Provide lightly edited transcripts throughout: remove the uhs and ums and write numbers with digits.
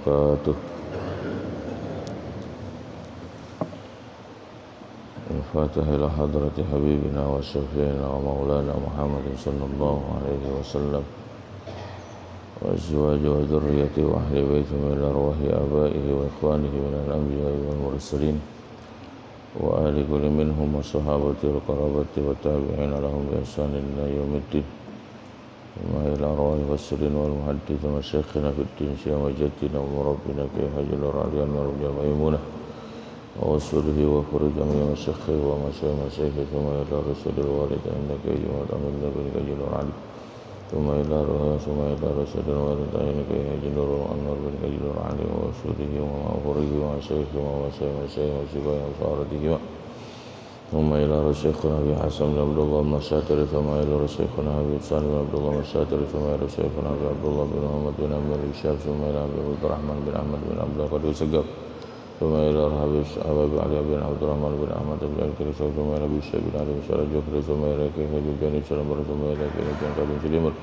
wabarakatuh. Al-Fatihah ila hadrati habibina wa syafi'ina wa maulana Muhammadin sallallahu alaihi wasallam wa azwaji wa dhurriyyati wa ahli baiti min arwahi abaihi wa ikhwanihi min al-anbiya'i wal mursalin wa ahli kulli minhum wa sahabati wa qarabati wa tabi'ina lahum bi ihsanin ila yaumiddin. Wa ila arwahi wasirin wal muhaddits wa masyayikhina fid din syekh wa jaddina wa rabbina Kyai Haji Nur Aliyan wa Maimunah wa wasuluhi wa furuj jami'a masyayikh wa masyayikh thumma ila rasulil walid innaka yajma'u amin nabi Haji Nur Ali thumma ila rasulil walid innaka Haji Nur Anwar bin Haji Nur Ali wa wasulihi wa furuj wa masyayikh wa masyayikh wa saratihi ثم إلى رشيخنا أبي حسن بن عبد الله بن الشاتر ثم إلى رشيخنا أبي حسن بن عبد الله بن الشاتر ثم إلى رشيخنا أبي عبد الله بن محمد بن عبد الشاب ثم إلى أبي عبد الرحمن بن أحمد بن عبد القادر السقاف ثم إلى أبي علي بن عبد الرحمن بن أحمد بن الكريسي ثم إلى أبي الشيخ بن علي بن سعد الجوكري ثم إلى كيف الجاني سلام ثم إلى كيف الجاني بن سليمر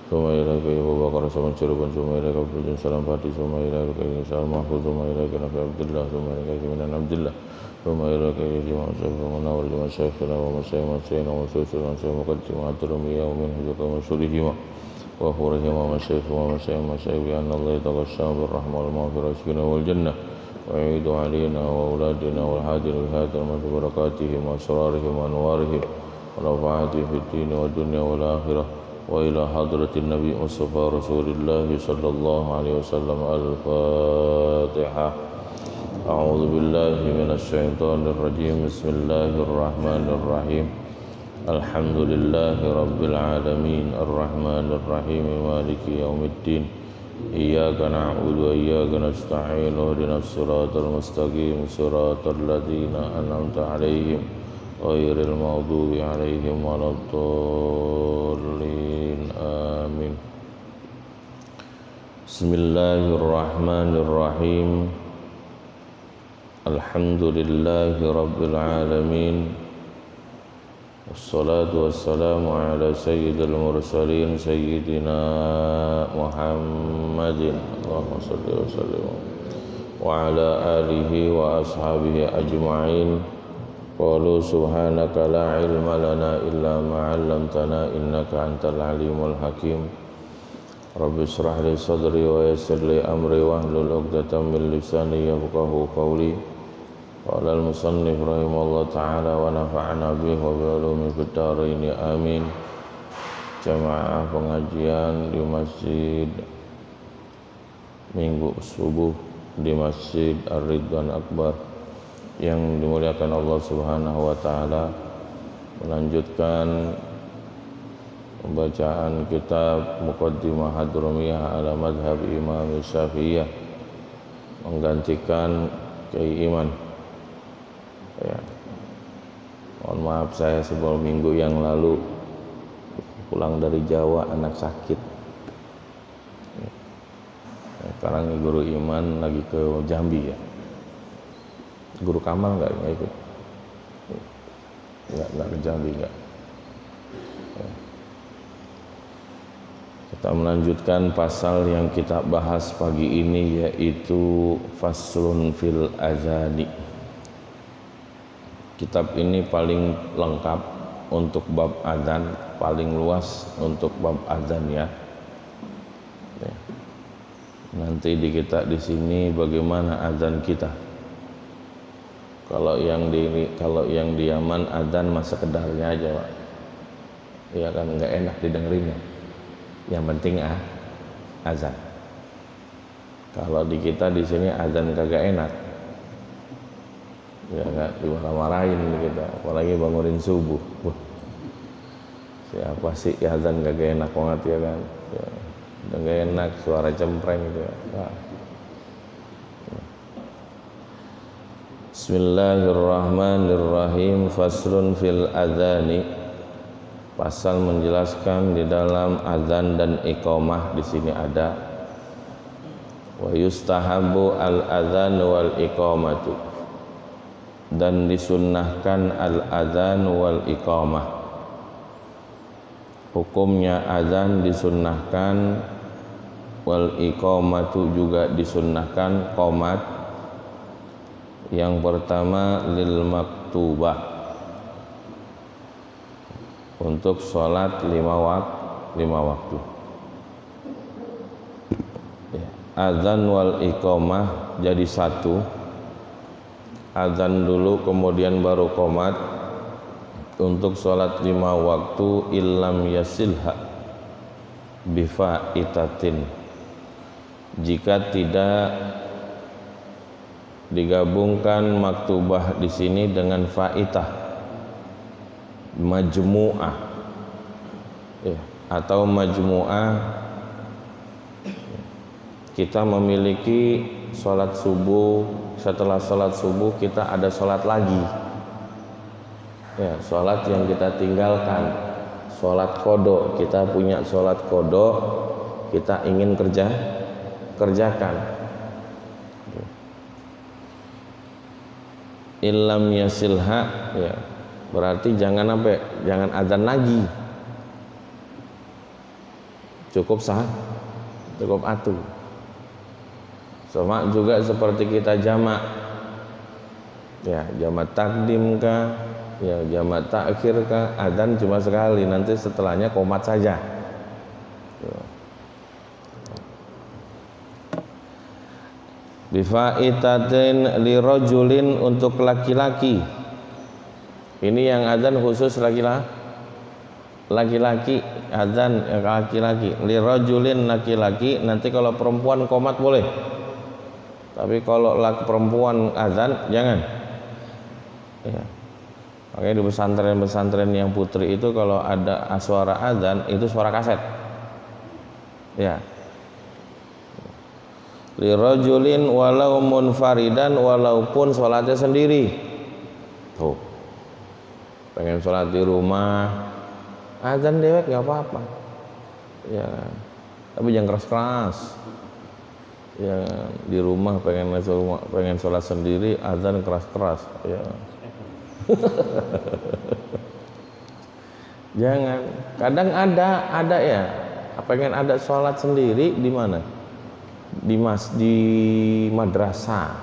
ثم إلى كيف أبو بكر سمن شربان ثم إلى كيف الجاني سلام فاتي ثم إلى كيف سلام محفوظ ثم إلى كيف عبد الله ثم إلى كيف من عبد الله ثم إلى كي يجمع شيخنا ونور جمع شيخنا ومشايخنا وسوسنا ومقدم الترمية ومن هجوك ومسولهما وفورهما ومشايخ ومشايخ بأن الله يتغشاهم بالرحمة والمغفرة والسكينة والجنة ويعيد علينا وأولادنا والحاضر بهذا المسجد بركاتهم وأسرارهم وأنوارهم ونفعاتهم في الدين والدنيا والآخرة وإلى حضرة النبي مصطفى رسول الله صلى الله عليه وسلم. الفاتحة. أعوذ بالله من الشيطان الرجيم. بسم الله الرحمن الرحيم. الحمد لله رب العالمين الرحمن الرحيم مالك يوم الدين إياك نعبد وإياك نستعين اهدنا الصراط المستقيم صراط الذين أنعمت عليهم غير المغضوب عليهم ولا الضالين آمين. بسم الله الرحمن الرحيم. Alhamdulillahi Rabbil Alamin. Wassalatu wassalamu ala sayyidil mursalin Sayyidina Muhammadin Allahumma salli wa sallim wa ala alihi wa ashabihi ajma'in. Qalu subhanaka la ilma lana illa ma 'allamtana innaka antal alimul hakim. Rabbi shrah li sadri wa yassir li amri wahlul 'uqdatam min lisani yafqahu qawli. Qala al-musannif rahimahullah ta'ala wa nafa'ana bihi wa bi'ulumi fid dharain amin. Jamaah pengajian di masjid Minggu subuh di Masjid Ar-Ridwan Akbar yang dimuliakan Allah Subhanahu wa taala, melanjutkan pembacaan kitab Muqaddimah Hadramiyah ala madhab Imam Syafi'iyah, menggantikan Kyai Iman. Ya, mohon maaf saya sebuah minggu yang lalu pulang dari Jawa, anak sakit. Ya, sekarang Guru Iman lagi ke Jambi ya. Guru Kamal nggak ikut? Nggak ke Jambi nggak. Ya. Kita melanjutkan pasal yang kita bahas pagi ini, yaitu faslun fil azani. Kitab ini paling lengkap untuk bab adzan, paling luas untuk bab adzan ya. Nanti di kita di sini bagaimana adzan kita. Kalau yang di Yaman adzan mah sekedarnya aja, Pak. Ya kan nggak enak didengerin ya. Yang penting adzan. Kalau di kita di sini adzan kagak enak. Ya nggak dimarah-marahin kita, apalagi bangunin subuh. Wah, siapa sih azan kagak enak banget ya kan? Ya, udah gak enak, suara cempreng gitu ya. Nah. Bismillahirrahmanirrahim. Faslun fil adzani. Pasal menjelaskan di dalam azan dan iqamah. Di sini ada wa yustahabu al adzan wal iqamatu, dan disunnahkan al-adzan wal iqamah. Hukumnya azan disunnahkan wal iqamatu juga disunnahkan qomat. Yang pertama lil maktubah, untuk sholat 5 waktu. Adzan wal iqamah jadi satu. Adzan dulu kemudian baru qomat untuk sholat 5 waktu. Illam yasilha bifaitatin, jika tidak digabungkan maktubah di sini dengan faitah majmu'ah, atau majmu'ah. Kita memiliki sholat subuh, setelah sholat subuh kita ada sholat lagi, sholat yang kita tinggalkan, sholat qada. Kita punya sholat qada, kita ingin kerjakan. Illam yasilha, berarti jangan adzan lagi, cukup atu. Sama juga seperti kita jamak, jamak takdim kah, jamak takhir kah, adzan cuma sekali, nanti setelahnya qomat saja. Bifaitatin lirajulin, untuk laki-laki. Ini yang adzan khusus laki-laki, adzan laki-laki. Lirajulin laki-laki, nanti kalau perempuan qomat boleh. Tapi kalau perempuan adzan jangan. Makanya di pesantren-pesantren yang putri itu kalau ada suara adzan itu suara kaset. Lirajulin walau munfaridan, walaupun sholatnya sendiri. Tuh, pengen sholat di rumah, adzan dewek nggak apa-apa, tapi jangan keras-keras. Di rumah pengen sholat sendiri, adzan keras-keras. Jangan. Kadang ada pengen ada sholat sendiri di mana? Di madrasah.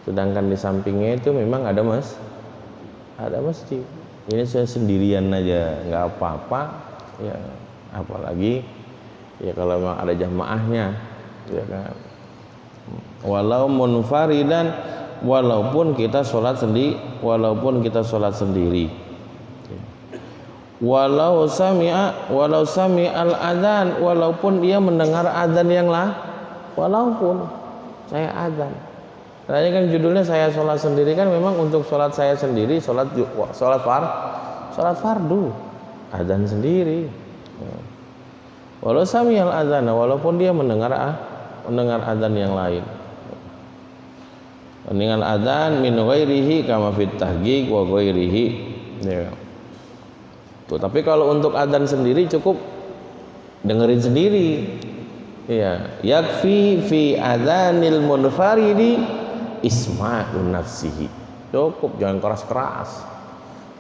Sedangkan di sampingnya itu memang ada masjid. Ini saya sendirian aja, nggak apa-apa. Apalagi kalau memang ada jamaahnya, Walau munfaridan, walaupun kita sholat sendiri. Walau sami'al adzan, walaupun dia mendengar adzan yang walaupun saya adzan. Karena kan judulnya saya sholat sendiri, kan memang untuk sholat saya sendiri, sholat fardu, adzan sendiri. Walau sami'al adzan, walaupun dia mendengar adzan yang lain. Dengan adzan min ghairihi kama fit tahqiq wa ghairihi. Tapi kalau untuk adzan sendiri cukup dengerin sendiri. Yakfi fi adzanil munfaridi isma'u nafsihi. Cukup, jangan keras-keras.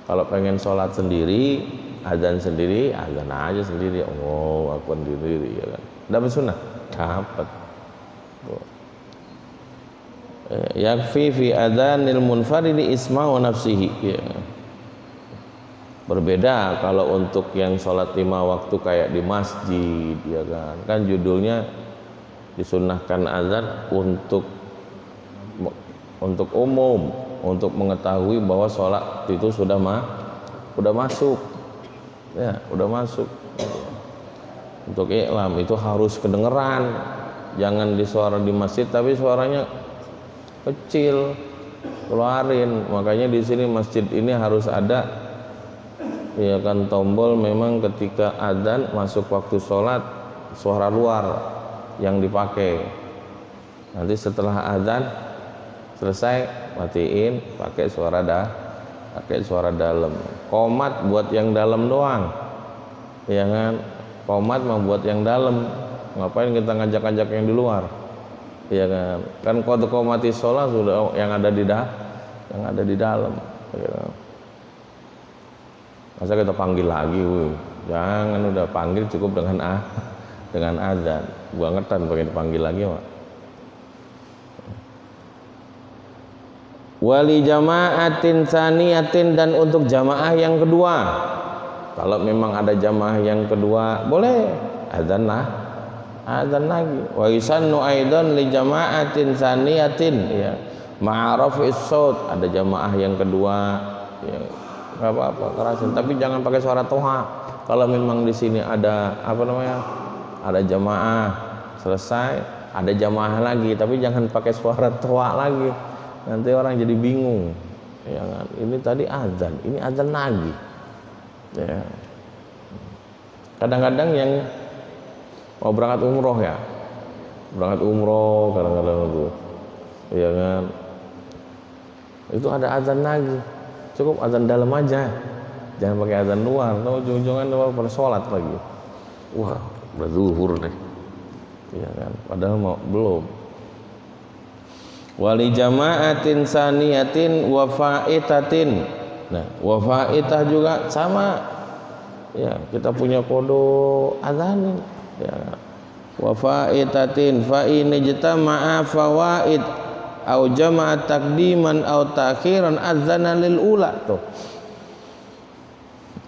Kalau pengen sholat sendiri, adzan sendiri, adzan aja sendiri. Aku sendiri, Dapat sunnah? Dapat. Yakfi fi adzanil munfaridi isma'u nafsihi. Berbeda kalau untuk yang sholat 5 waktu kayak di masjid, kan judulnya disunnahkan adzan untuk umum, untuk mengetahui bahwa sholat itu sudah masuk, udah masuk. Untuk iklam itu harus kedengeran, jangan disuara di masjid tapi suaranya kecil, keluarin. Makanya di sini masjid ini harus ada tombol, memang ketika adzan masuk waktu sholat suara luar yang dipakai. Nanti setelah adzan selesai matiin, pakai suara dalam. Qomat buat yang dalam doang, qomat mah buat yang dalam. Ngapain kita ngajak-ngajak yang di luar? Kan qad qomati sholat sudah yang ada di dalam. Masa kita panggil lagi? Jangan, udah panggil cukup dengan dengan azan. Bangetan pengen dipanggil lagi Pak. Wali jamaatin saniyatin, dan untuk jamaah yang kedua. Kalau memang ada jamaah yang kedua boleh azan lagi. Wa yusannu aidan li jamaatin saniyatin, ya ma'rafis saut, ada jamaah yang kedua, ya enggak apa-apa kerasin, tapi jangan pakai suara toha. Kalau memang di sini ada ada jamaah selesai, ada jamaah lagi, tapi jangan pakai suara toha lagi. Nanti orang jadi bingung, ya kan? Ini tadi azan, ini azan lagi. Ya. Kadang-kadang yang mau berangkat umroh kadang-kadang itu, ya kan? Itu ada azan lagi, cukup azan dalam aja, jangan pakai azan luar. Tahu ujung-ujungan pada sholat lagi. Wah, udah zuhur nih, ya kan? Padahal belum. Wali jamaatin saniyatin wa faitatin. Nah, wa faitah juga sama. Ya, kita punya kodo azanin. Ya. Wa faitatin fa in ijtama'a fawaid au jama'a taqdiman au ta'khiran adzana lil ula tuh.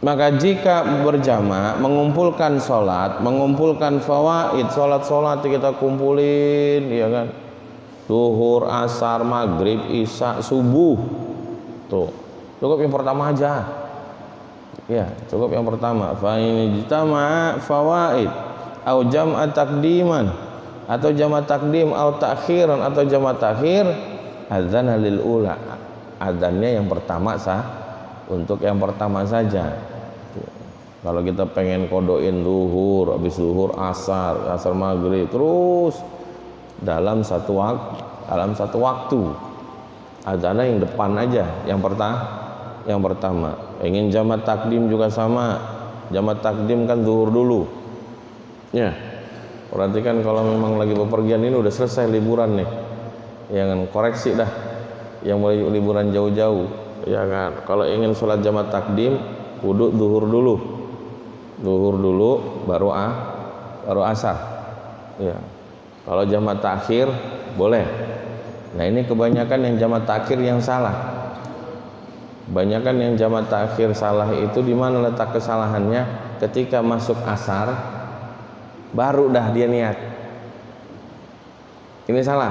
Maka jika berjamaah mengumpulkan salat, mengumpulkan fawaid, salat-salat kita kumpulin, ya kan? Zuhur, asar, maghrib, isya, subuh. Tuh, cukup yang pertama aja. Ya, cukup yang pertama. Fa in ijtama'a fawaid au jam'a taqdiman, atau jama' taqdim au ta'khiran, atau jama' ta'khir, adzana lil ula. Adzannya yang pertama untuk yang pertama saja. Kalau kita pengen kodoin zuhur, habis zuhur asar maghrib, terus dalam satu waktu, adzannya yang depan aja, yang pertama. Ingin jama' takdim juga sama. Jama' takdim kan zuhur dulu. Ya, perhatikan kalau memang lagi bepergian ini udah selesai liburan nih, ya kan, koreksi dah yang mau liburan jauh-jauh, ya kan. Kalau ingin sholat jama' takdim, kudu zuhur dulu baru asar, ya. Kalau jama' takhir boleh. Nah, ini kebanyakan yang jama' takhir yang salah. Banyakan yang jama' takhir salah itu di mana letak kesalahannya? Ketika masuk asar baru dah dia niat. Ini salah.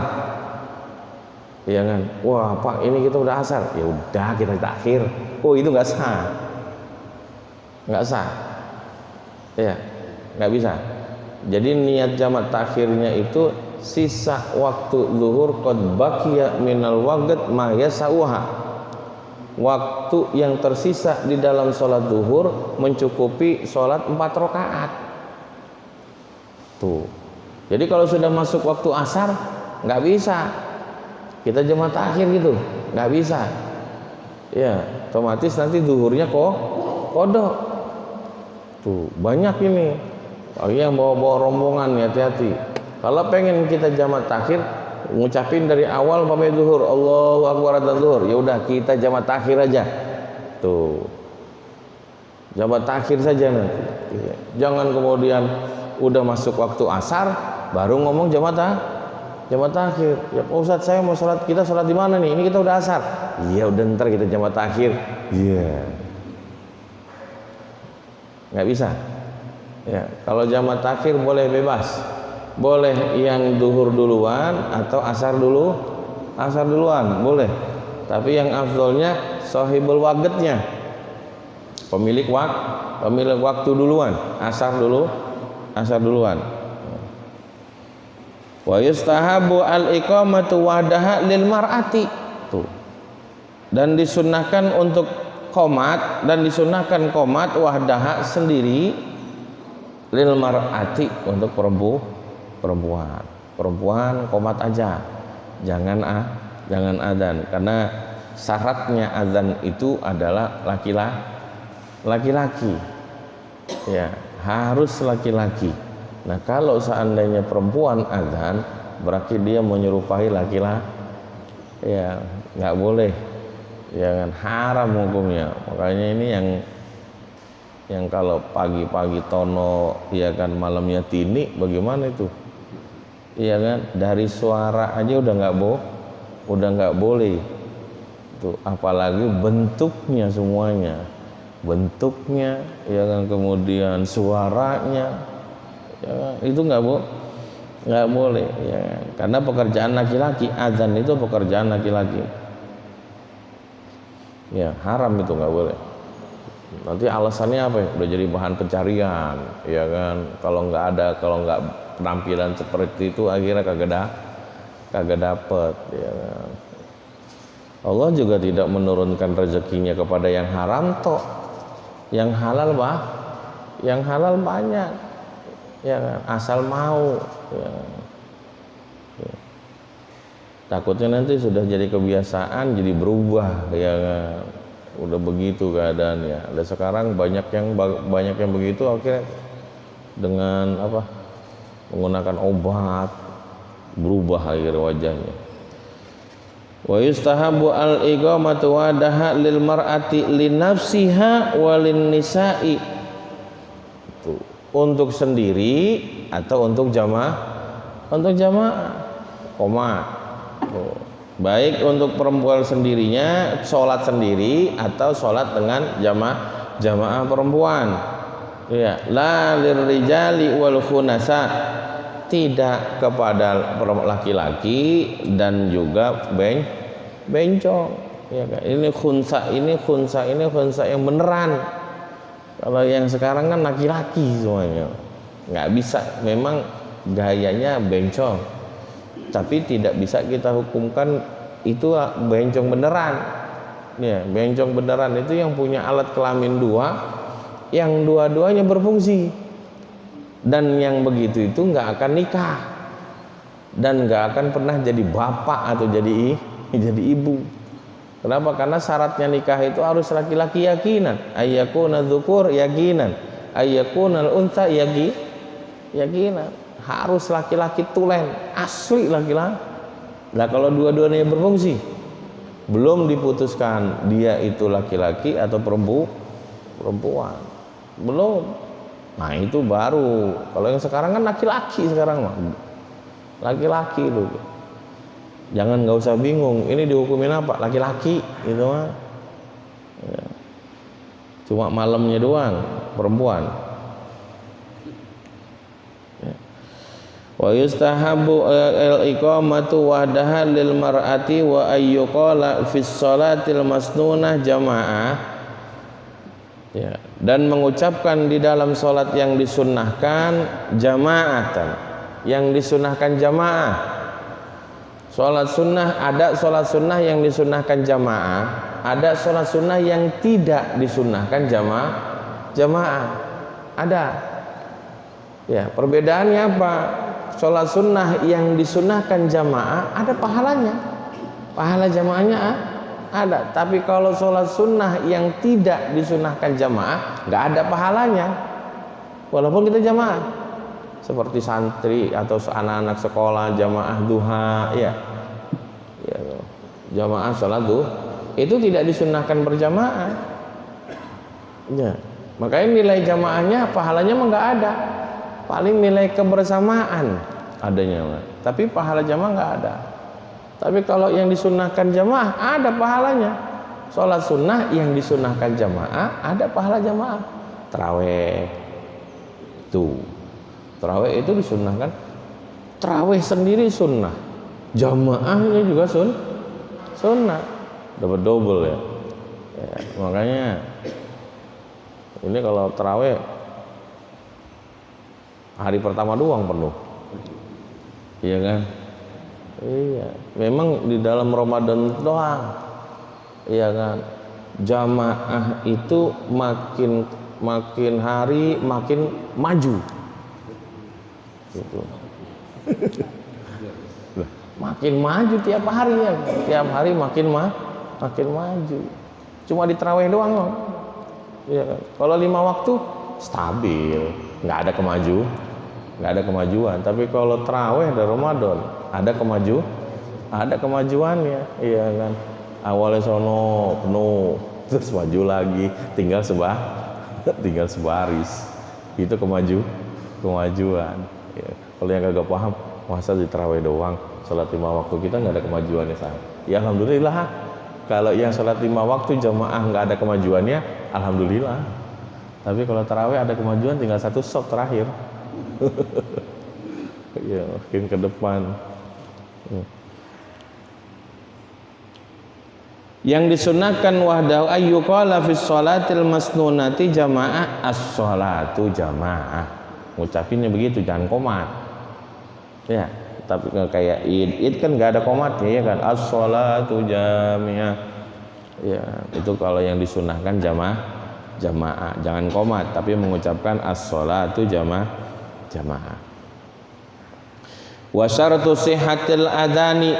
Iya kan? Wah, Pak, ini kita udah asar. Ya udah kita takhir. Oh, itu enggak sah. Enggak sah. Ya, enggak bisa. Jadi niat jama' takhirnya itu sisa waktu zuhur qad baqiya minal waqt ma yasauha. Waktu yang tersisa di dalam sholat zuhur mencukupi sholat 4 rakaat. Tuh. Jadi kalau sudah masuk waktu asar nggak bisa kita jama' takhir gitu, nggak bisa. Ya, otomatis nanti zuhurnya kodok. Tuh, banyak ini. Bagi yang bawa rombongan, hati-hati. Kalau pengen kita jama' takhir, ngucapin dari awal sampai zuhur, Allahu Akbar adzan zuhur. Ya udah kita jama' takhir aja. Tuh. Jama' takhir saja nanti. Jangan kemudian udah masuk waktu asar baru ngomong jama' takhir. Ya Pak Ustadz, saya mau sholat, kita sholat di mana nih? Ini kita udah asar. Iya udah, ntar kita jama' takhir. Iya. Nggak bisa. Ya, kalau jama' takhir boleh bebas, boleh yang duhur duluan atau asar duluan boleh. Tapi yang afdolnya sahibul waqtnya, pemilik waktu duluan, asar duluan. Wa yustahabu al-iqamatu wahdaha lil mar'ati. Tuh. Dan disunnahkan untuk qomat, wahdaha sendiri, lil mar'ati untuk perempuan qomat aja, jangan adzan, karena syaratnya adzan itu adalah laki-laki, ya harus laki-laki. Nah, kalau seandainya perempuan adzan berarti dia menyerupai laki-laki, ya nggak boleh, ya kan, haram hukumnya. Makanya ini Yang kalau pagi-pagi tono, ya kan, malamnya tini, bagaimana itu? Iya kan, dari suara aja udah nggak boleh. Tuh, apalagi bentuknya semuanya, bentuknya, ya kan, kemudian suaranya, ya kan, itu nggak boleh, ya kan? Karena pekerjaan laki-laki, azan itu pekerjaan laki-laki, ya haram, itu nggak boleh. Nanti alasannya apa ya? Udah jadi bahan pencarian, ya kan? Kalau nggak penampilan seperti itu, akhirnya kagak dapet, ya kan? Allah juga tidak menurunkan rezekinya kepada yang haram toh. Yang halal banyak, ya kan? Asal mau, ya. Ya. Takutnya nanti sudah jadi kebiasaan, jadi berubah, ya kan? Udah begitu keadaannya. Dan sekarang banyak yang begitu, akhirnya dengan menggunakan obat berubah akhir wajahnya. Wa yustahabu al-iqamatu wadaha lil mar'ati li nafsiha walin nisa'i. Itu untuk sendiri atau untuk jamaah? Untuk jamaah. Baik untuk perempuan sendirinya sholat sendiri atau sholat dengan jamaah perempuan. Ya, la lirrijali wal khunasa, tidak kepada laki-laki dan juga bencong, ya kan? Ini khunsa yang beneran. Kalau yang sekarang kan laki-laki semuanya, nggak bisa, memang gayanya bencong, tapi tidak bisa kita hukumkan itu bencong beneran. Ya, bencong beneran itu yang punya alat kelamin dua, yang dua-duanya berfungsi. Dan yang begitu itu nggak akan nikah dan nggak akan pernah jadi bapak atau jadi ibu. Kenapa? Karena syaratnya nikah itu harus laki-laki yakinan, ayyakuna dzukur yakinan, ayyakuna al-untha yakinan. Harus laki-laki tulen, asli laki-laki. Nah, kalau dua-duanya berfungsi, belum diputuskan dia itu laki-laki atau perempuan, belum. Nah, itu baru. Kalau yang sekarang kan laki-laki, laki-laki itu. Jangan, nggak usah bingung, ini dihukumin apa? Laki-laki itu mah. Ya. Cuma malamnya doang perempuan. Ya. Wa yustahabu al-iqamatu wahdaha lil mar'ati wa ayyuqala fi sholatil masnunah jamaah. Ya, dan mengucapkan di dalam sholat yang disunnahkan jamaatan, yang disunnahkan jamaah. Sholat sunnah, ada sholat sunnah yang disunnahkan jamaah, ada sholat sunnah yang tidak disunnahkan jamaah. Ada. Ya, perbedaannya apa? Sholat sunnah yang disunnahkan jamaah ada pahalanya, pahala jamaahnya ada. Tapi kalau sholat sunnah yang tidak disunahkan jamaah, nggak ada pahalanya, walaupun kita jamaah. Seperti santri atau anak-anak sekolah jamaah duha, ya, jamaah sholat duha itu tidak disunahkan berjamaah. Ya, makanya nilai jamaahnya, pahalanya mah nggak ada. Paling nilai kebersamaan adanya, tapi pahala jamaah nggak ada. Tapi kalau yang disunahkan jamaah ada pahalanya. Sholat sunnah yang disunahkan jamaah ada pahala jamaah. Taraweh tuh, taraweh itu disunahkan. Taraweh sendiri sunnah, jamaahnya juga sunnah, dapat double ya. Makanya ini kalau taraweh hari pertama doang penuh, iya kan? Iya, memang di dalam Ramadan doang, iya kan? Jamaah itu makin hari makin maju, gitu. Makin maju tiap hari ya, tiap hari makin maju. Cuma di tarawih doang loh, iya kan? Kalau 5 waktu stabil, nggak ada kemajuan. Tapi kalau tarawih dan Ramadan ada kemajuannya, iya kan? Awalnya sono penuh, terus maju lagi, tinggal tinggal sebaris. Itu kemajuan. Ya. Kalau yang kagak paham, masa di tarawih doang, salat 5 waktu kita nggak ada kemajuannya sah. Ya alhamdulillah. Kalau yang salat 5 waktu jamaah nggak ada kemajuannya, alhamdulillah. Tapi kalau tarawih ada kemajuan, tinggal 1 shot terakhir. Ya makin ke depan. Yang disunahkan wahdahu ayyuqala fi sholatil masnunati jamaah, as-sholatu jamaah. Ngucapinnya begitu, jangan komat. Ya, tapi kayak id kan nggak ada komatnya ya kan, as-sholatu jamiah. Ya, itu kalau yang disunahkan jamaah, jangan komat, tapi mengucapkan as-sholatu jamaah. Wa syaratu sihhatil adzani,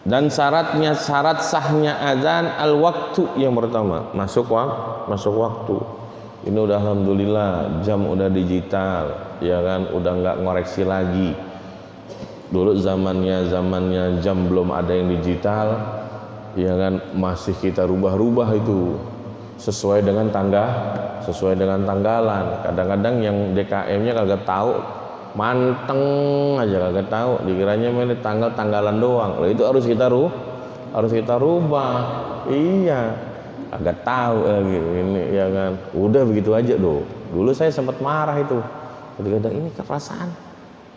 dan syarat sahnya azan al waktu yang pertama masuk waktu. Ini udah alhamdulillah jam udah digital ya kan, udah nggak ngoreksi lagi. Dulu zamannya jam belum ada yang digital ya kan, masih kita rubah itu sesuai dengan tanggalan. Kadang-kadang yang DKM-nya kagak tahu, manteng aja kagak tahu, dikiranya ini tanggalan doang. Loh, itu harus kita rubah. Iya, agak tahu lagi ini ya kan. Udah begitu aja doh. Dulu saya sempat marah itu. Kadang-kadang ini perasaan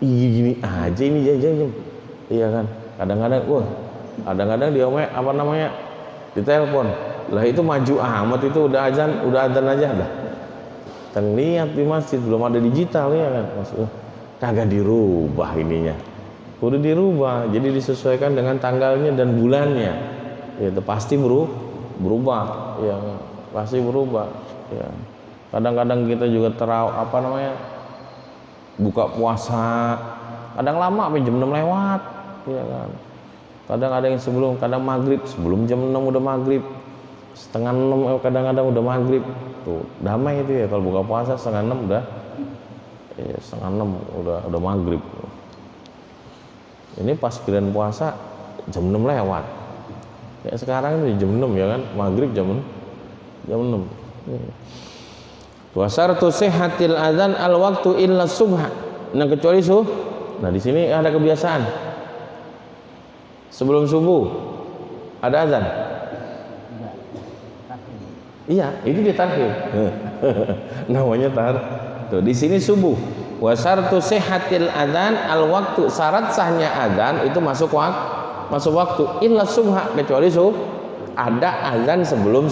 gini aja ini jam. Iya kan. Kadang-kadang dia ditelepon. Lah itu maju amat, itu udah azan aja dah. Terlihat di masjid belum ada digital ya kan. Maksudnya kagak dirubah ininya, udah dirubah, jadi disesuaikan dengan tanggalnya dan bulannya. Ya, itu pasti berubah, ya pasti berubah. Ya. Kadang-kadang kita juga buka puasa, kadang lama sampai jam 6 lewat, ya kan. Kadang ada yang kadang maghrib, sebelum jam 6 udah maghrib, setengah 6 kadang-kadang udah maghrib. Tuh damai itu ya, kalau buka puasa setengah 6 udah. Ya, setengah 6 udah maghrib. Ini pas kirain puasa jam 6 lewat. Ya sekarang ini jam 6 ya kan, maghrib jam 6. Wa syartu sihhatil adzan al waktu illa subha. Nah kecuali Nah di sini ada kebiasaan. Sebelum subuh ada azan. Iya, itu ditarhim. Namanya tuh di sini subuh. Wa syartu sihhatil adzan al waktu, syarat sahnya adzan itu masuk waktu illa subha, kecuali ada azan sebelum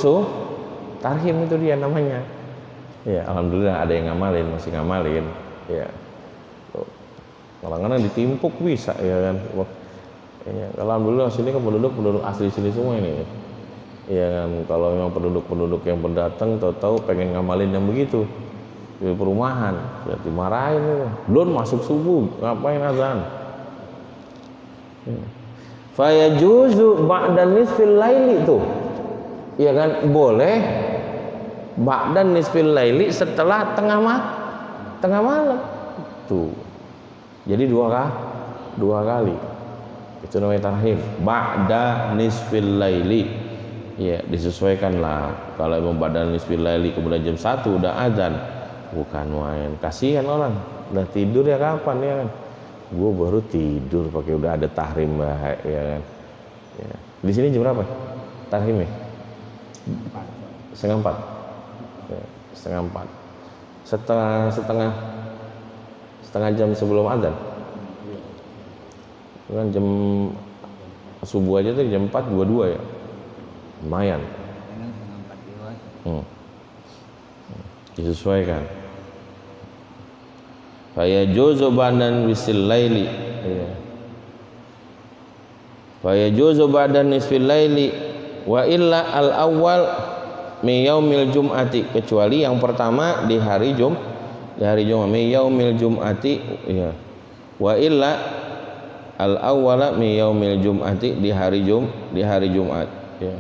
tarhim, itu dia namanya. Ya alhamdulillah ada yang masih ngamalin. Ya. Kadang-kadang ditimpuk bisa ya kan. Ya, alhamdulillah sini kan penduduk asli sini semua ini. Ya kan, kalau memang penduduk yang pendatang tahu-tahu pengen ngamalin yang begitu di perumahan, ya dimarahin itu. Belum masuk subuh, ngapain azan? Fa yajuzu ba'da nisfil laili tuh. Ya kan, boleh ba'da nisfil laili, setelah tengah malam. Tuh. Jadi dua kali. Itu namanya tarhim. Ba'da nisfil laili. Ya, disesuaikanlah. Kalau memang ba'da nisfil laili kemudian jam 1 udah azan, bukan main. Kasihan orang udah tidur ya kapan ya kan. Gue baru tidur pakai udah ada tahrim ya kan. Ya. Di sini jam berapa tahrimnya? 3:30. Ya, 3:30. Setengah jam sebelum azan. Kan jam subuh aja tuh jam 4:22 ya. Lumayan. Disesuaikan. Fayajuzu ba'dan nisfil laili. Fayajuzu ba'dan nisfil laili wa illa al awwal min yaumil jum'ati, kecuali yang pertama di hari Jumat min yaumil jum'ati ya. Wa illa al awwala min yaumil jum'ati di hari Jumat ya.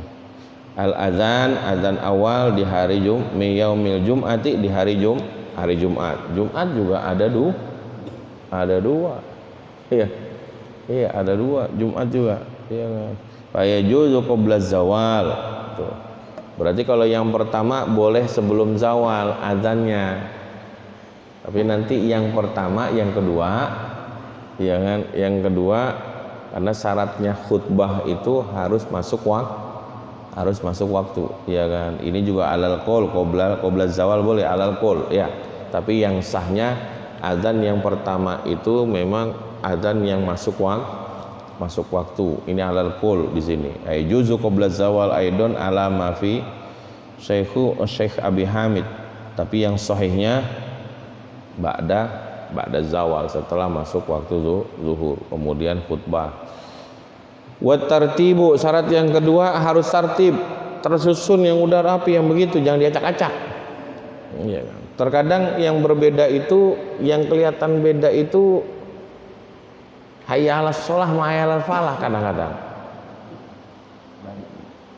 Al azan awal di hari min yaumil jum'ati di hari Jumat. Jumat juga ada dua. Iya, ada dua. Jumat juga. Iya. Fa yajuzu qabla zawal. Tuh. Berarti kalau yang pertama boleh sebelum zawal azannya. Tapi nanti yang pertama, yang kedua, ya kan? Yang kedua karena syaratnya khutbah itu harus masuk waktu, ya kan? Ini juga alal qaul qabla zawal boleh alal qaul, ya. Tapi yang sahnya azan yang pertama itu memang azan yang masuk waktu. Ini alal qaul di sini. Ai juzu qabla zawal aidon ala ma fi Syekh Abi Hamid. Tapi yang sahihnya ba'da zawal, setelah masuk waktu zuhur, kemudian khutbah. Wa tartibu, syarat yang kedua harus tertib, tersusun, yang udah rapi, yang begitu, jangan diacak-acak. Iya kan? Terkadang yang berbeda itu, yang kelihatan beda itu hayya 'alas shalah ma hayya 'alal falah kadang-kadang.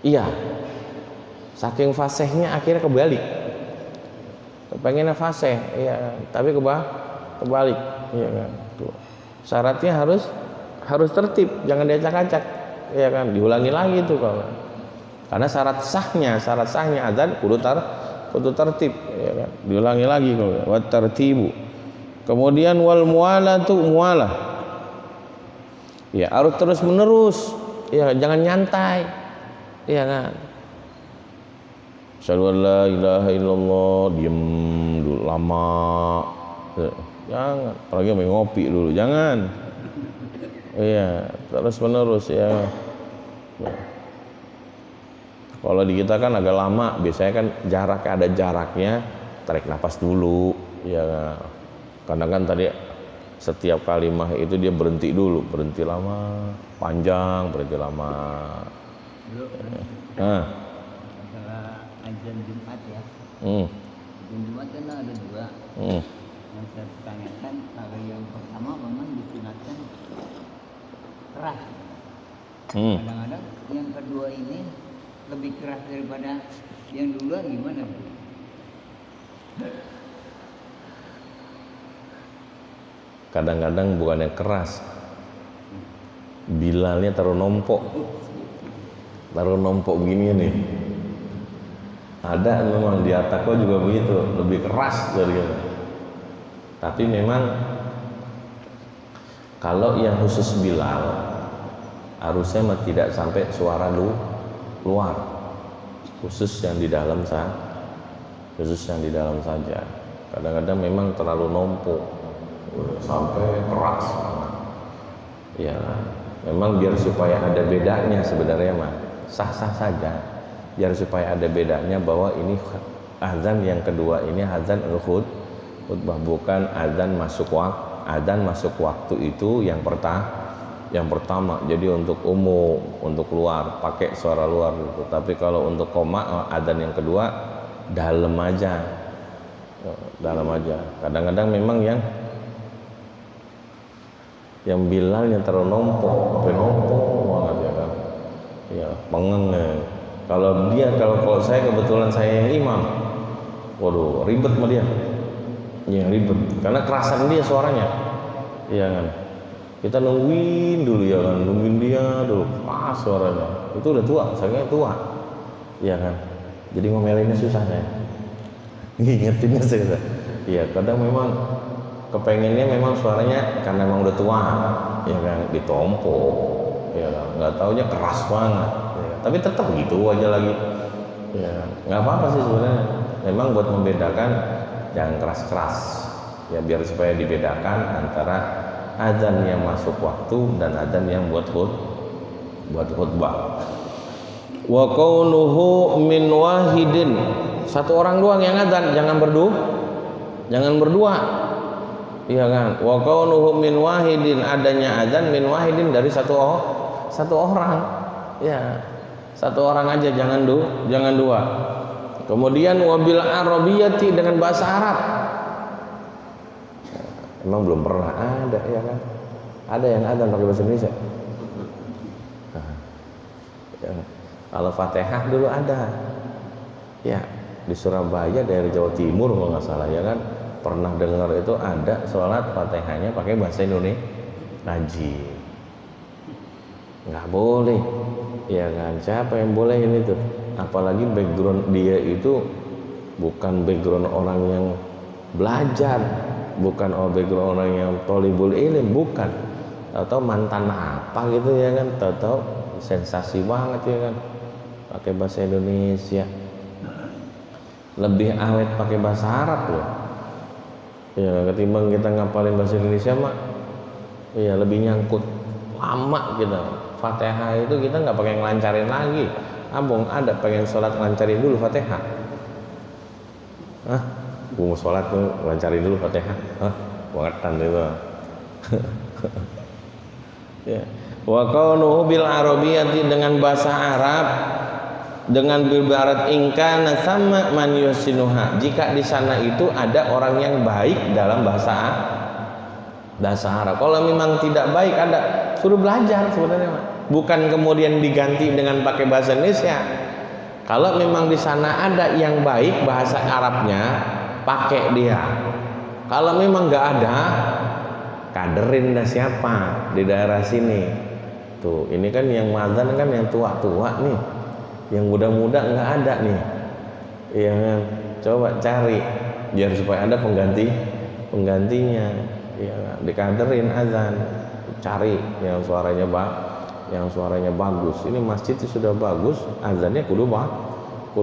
Iya. Saking fasihnya akhirnya kebalik. Pengennya fasih, iya, tapi kebalik, iya kan. Tuh. Syaratnya harus tertib, jangan diacak-acak, iya kan. Diulangi lagi tuh kalau. Karena syarat sahnya azan kudu tertib, iya kan. Diulangi lagi kalau. Wa tartibu. Kemudian wal mualatu mualah. Ya, harus terus menerus. Ya, jangan nyantai. Iya kan. Asyhadu an la ilaha illallah, diem dulu lama. Jangan, apalagi mau ngopi dulu, jangan. Iya, terus menerus ya. Kalau di kita kan agak lama, biasanya kan ada jaraknya, tarik nafas dulu, ya. Karena kan tadi setiap kalimah itu dia berhenti dulu, berhenti lama, panjang, berhenti lama. Nah, azan Jumat ya. Azan Jumat kan ada dua. Yang saya tanyakan, kalau yang pertama memang disunatkan keras. Kadang-kadang yang kedua ini lebih keras daripada yang duluan, gimana? Kadang-kadang bukannya keras, Bilalnya taruh nompok begini nih. Ada memang di Atako juga begitu, lebih keras dari itu. Tapi memang kalau yang khusus Bilal harusnya tidak sampai suara luar, khusus yang di dalam saja. Kadang-kadang memang terlalu numpuk sampai keras. Ya, memang biar supaya ada bedanya sebenarnya mah sah-sah saja. Biar supaya ada bedanya bahwa ini azan yang kedua ini azan khutbah, bukan azan masuk waktu itu yang pertama. Jadi untuk umum, untuk luar pakai suara luar gitu. Tapi kalau untuk koma azan yang kedua dalam aja. Kadang-kadang memang yang Bilalnya terlalu numpuk banget ya kan. Ya, pengeng. Kalau saya kebetulan saya yang imam, waduh ribet sama dia, ya ribet, karena kerasan dia suaranya, iya kan. Kita nungguin dulu ya kan, nungguin dia dulu, pas suaranya, itu udah tua, saya tua, iya kan. Jadi ngomelinnya susah saya, ngingetinnya susah. Iya, kadang memang kepengennya memang suaranya karena memang udah tua, ya kan, ditompok, ya kan, nggak taunya keras banget. Tapi tetap gitu aja lagi, ya nggak apa-apa sih sebenarnya. Memang buat membedakan jangan keras-keras, ya biar supaya dibedakan antara azan yang masuk waktu dan azan yang buat khutbah. Wa qaunuhu min wahidin, satu orang doang yang azan, jangan berdua, iya kan. Wa qaunuhu min wahidin, adanya azan min wahidin dari satu orang, ya. Satu orang aja, jangan dua. Kemudian wabil arabiyati, dengan bahasa Arab. Emang belum pernah ada, ya kan? Ada yang adzan pakai bahasa Indonesia. Ya. Kalau Fatihah dulu ada. Ya, di Surabaya daerah Jawa Timur kalau nggak salah, ya kan? Pernah dengar itu ada sholat Fatihahnya pakai bahasa Indonesia. Ngaji. Nggak boleh. Ya kan, siapa yang boleh ini tuh? apalagi background dia itu bukan background orang yang belajar, bukan background orang yang tholibul ilm, bukan, atau mantan apa gitu ya kan, tahu sensasi banget ya kan, pakai bahasa Indonesia, lebih awet pakai bahasa Arab loh ya ketimbang kita ngapalin bahasa Indonesia mah ya lebih nyangkut lama gitu. Fatihah itu kita nggak pakai ngelancarin lagi. Abang ada pengen sholat ngelancarin dulu Fatihah? Hah? Gue mau sholat tuh ngelancarin dulu Fatihah? Hah? Bangetan itu. Ya. Wa kaunuhu bil arabiyyati, dengan bahasa Arab, dengan bil barat ingkana sama man yusinuha, jika di sana itu ada orang yang baik dalam bahasa Arab. Kalau memang tidak baik, ada suruh belajar sebenarnya, bukan kemudian diganti dengan pakai bahasa Indonesia. Kalau memang di sana ada yang baik bahasa Arabnya, pakai dia. Kalau memang nggak ada, kaderin dah siapa di daerah sini. Tuh, ini kan yang mazan kan yang tua-tua nih, yang muda-muda nggak ada nih. Iya kan? Coba cari biar supaya ada penggantinya. Ya, dikaderin azan, cari yang suaranya bagus. Ini masjid sudah bagus, azannya kudu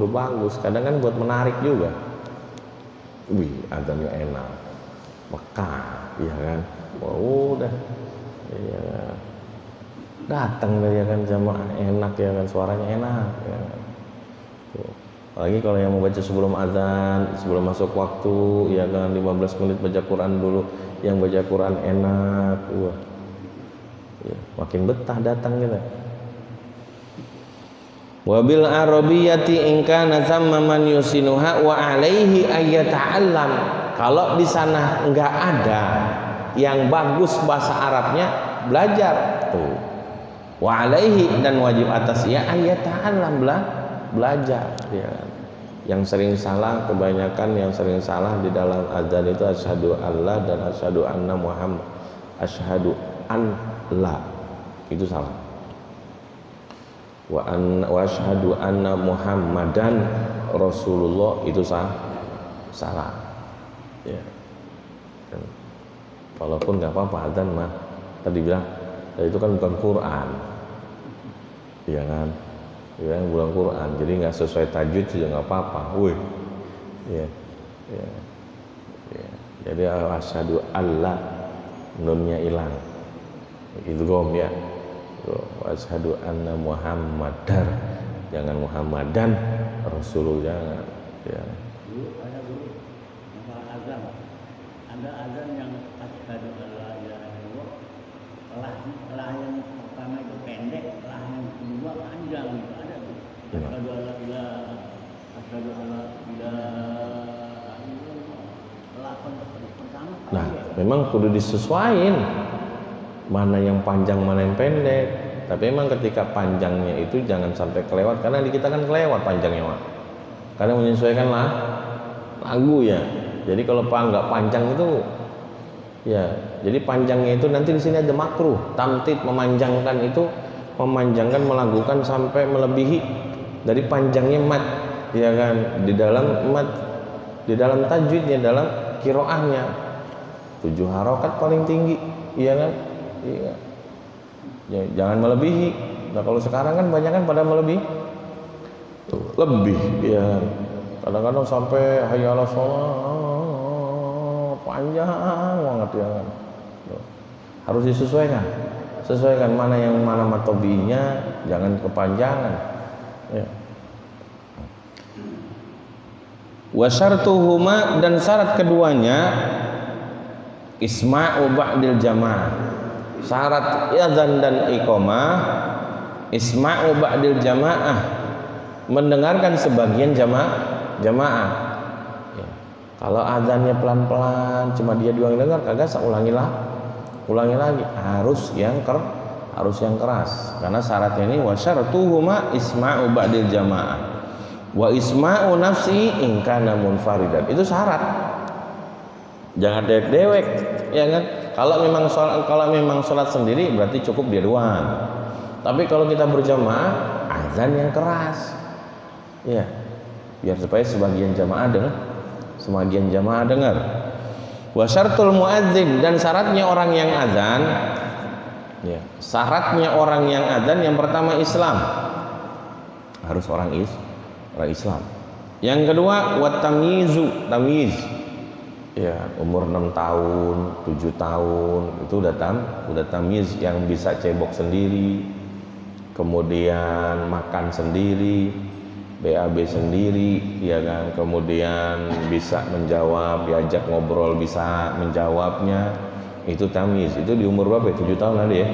bagus. Kadang kan buat menarik juga. Wih, azannya enak, Mekah, ya kan? Wah, udah, ya, datang deh ya kan, jamaah enak ya kan, suaranya enak. Ya. Tuh. Apalagi kalau yang mau baca sebelum azan, sebelum masuk waktu, ya kan 15 menit baca Quran dulu, yang baca Quran enak, wah, ya, makin betah datang gitu. Wabil arabiyyati in kana thamma man yusinuha wa alaihi ayyata'allam. Kalau di sana enggak ada yang bagus bahasa Arabnya, belajar tuh. Wa alaihi, dan wajib atas ya ayyata'allam, belajar ya. Yang sering salah, kebanyakan yang sering salah di dalam azan itu asyhadu Allah dan asyhadu anna Muhammad. Asyhadu an la itu salah. Wa asyhadu anna Muhammadan Rasulullah itu salah. Ya. Dan, walaupun nggak apa-apa azan mah tadi bilang itu kan bukan Quran. Iya kan? Ya, bulan Quran, jadi nggak sesuai tajwid juga nggak apa-apa. Wih, ya. Jadi asyhadu alla, nunnya hilang, idgham ya. Asyhadu anna Muhammadar, jangan Muhammadan, Rasulullah jangan. Ya. Ada masalah azan. Ada azan yang asyhadu alla ilaha illallah, lah yang pertama itu pendek, lah yang kedua panjang gitu. Asyhadu alla ilaha, asyhadu alla ilaha illallah. Nah, memang kudu disesuaiin mana yang panjang mana yang pendek. Tapi memang ketika panjangnya itu jangan sampai kelewat, karena di kita kan kelewat panjangnya, Mak. Karena menyesuaikan lagu ya. Jadi kalau nggak panjang itu ya, jadi panjangnya itu nanti di sini ada makruh, tamtid, memanjangkan itu, melakukan sampai melebihi dari panjangnya mat, ya kan, di dalam mat, di dalam tajwidnya, dalam qiraahnya 7 harokat paling tinggi, iya kan? Iya. Ya, jangan melebihi. Nah kalau sekarang kan banyak kan pada melebihi, lebih, ya. Kadang-kadang sampai hayya 'alas shalah panjang banget ya kan. Harus sesuaikan mana yang mana matobinya, jangan kepanjangan. Ya. Wa syartuhuma, dan syarat keduanya isma'u ba'dil jamaah. Syarat azan dan iqamah isma'u ba'dil jamaah, mendengarkan sebagian jamaah. Ya. Kalau azannya pelan-pelan, cuma dia doang dengar, kagak usah ulangi lagi. Harus yang keras, karena syaratnya ini wa syartuhuma isma'u ba'dil jamaah wa isma'u nafsi in kana munfaridan. Itu syarat. Jangan dewek, ya kan? Kalau memang sholat sendiri berarti cukup dia doang. Tapi kalau kita berjamaah, azan yang keras. Ya, biar supaya sebagian jamaah dengar. Wa syartul muadzin, dan syaratnya orang yang azan, ya, syaratnya orang yang azan yang pertama Islam. Harus orang Islam. Yang kedua wat tamyiz. Ya, umur 6 tahun, 7 tahun itu udah tamyiz, yang bisa cebok sendiri, kemudian makan sendiri, BAB sendiri, ya kan, kemudian bisa menjawab, diajak ngobrol bisa menjawabnya, itu tamyiz. Itu di umur berapa ya? 7 tahun ada ya?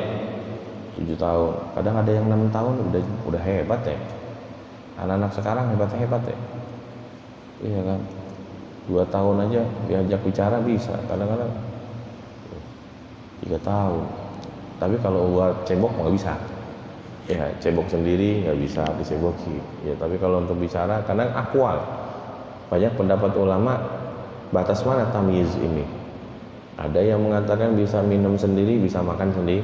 7 tahun. Kadang ada yang 6 tahun udah hebat ya. Anak-anak sekarang hebat ya. Iya kan? 2 tahun aja diajak bicara bisa, kadang-kadang 3 tahun. Tapi kalau buat cebok nggak bisa. Ya, cebok sendiri nggak bisa diseboki. Ya, tapi kalau untuk bicara kadang akwal. Banyak pendapat ulama batas mana tamyiz ini. Ada yang mengatakan bisa minum sendiri, bisa makan sendiri.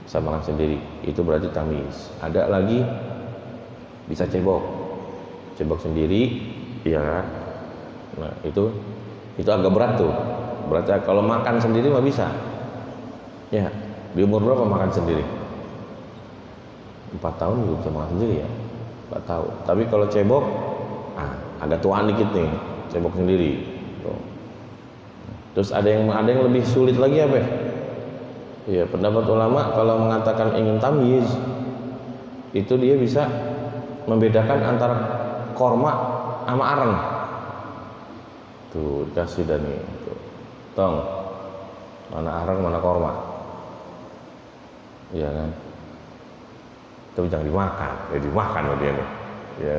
Bisa makan sendiri. Itu berarti tamyiz. Ada lagi bisa cebok sendiri, ya kan? Nah, itu agak berat tuh. Berarti kalau makan sendiri mah bisa. Ya, di umur berapa makan sendiri? 4 tahun juga bisa makan sendiri ya. 4 tahun. Tapi kalau cebok, agak tuaan dikit nih, cebok sendiri. Tuh. Terus ada yang lebih sulit lagi apa? Ya, pendapat ulama kalau mengatakan ingin tamyiz, itu dia bisa membedakan antara korma sama areng. Tuh dikasih dan nih, tuh. Tong, mana areng mana korma, iya kan? Tapi jangan dimakan, dimakan loh dia nih. Ya.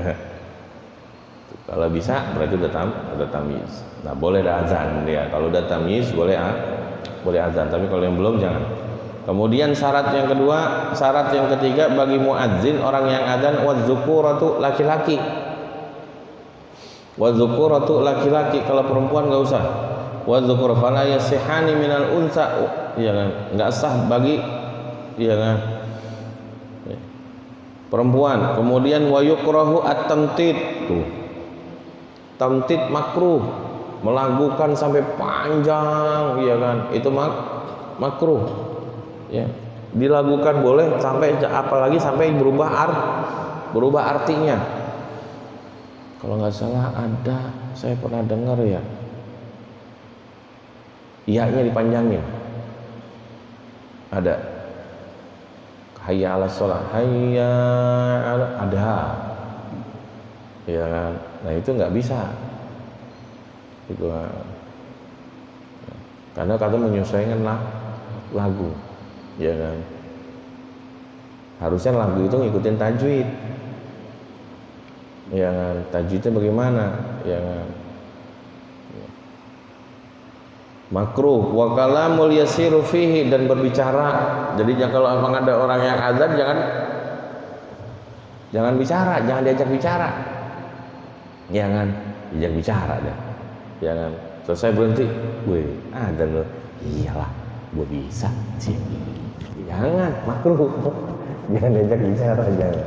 Kalau bisa berarti udah tamyiz. Nah, boleh ada azan dia. Kalau udah tamyiz boleh azan. Tapi kalau yang belum jangan. Kemudian syarat yang ketiga bagi muadzin, orang yang azan, wadzukuratu laki-laki. Wadzukuratu laki-laki, kalau perempuan enggak usah. Wadzukur fala yasihani minal unsa, ya kan? Enggak sah bagi, ya kan? Perempuan. Kemudian wa yukrahu at-tamtid. Tuh. Tamtid makruh. Melakukan sampai panjang, ya kan? Itu makruh. Ya. Dilakukan boleh sampai, apalagi sampai berubah artinya. Kalau nggak salah ada, saya pernah dengar ya, iya-nya dipanjangin. Ada hayya 'alas shalah, hayya 'ala, ada. Ya kan? Nah, itu nggak bisa. Itu karena kata menyesuaikan lagu. Ya kan? Harusnya lagu itu ngikutin tajwid. Ya kan? Tajwidnya bagaimana? Ya kan? Makruh wa kalamul yasiru fihi, dan berbicara. Jadi kalau memang ada orang yang azan, jangan bicara, jangan diajak bicara. Jangan diajak bicara dah. Jangan. Selesai berhenti, weh, azan loh. Iyalah, gua bisa sih. Jangan, makruh. Jangan diajak bicara, jangan.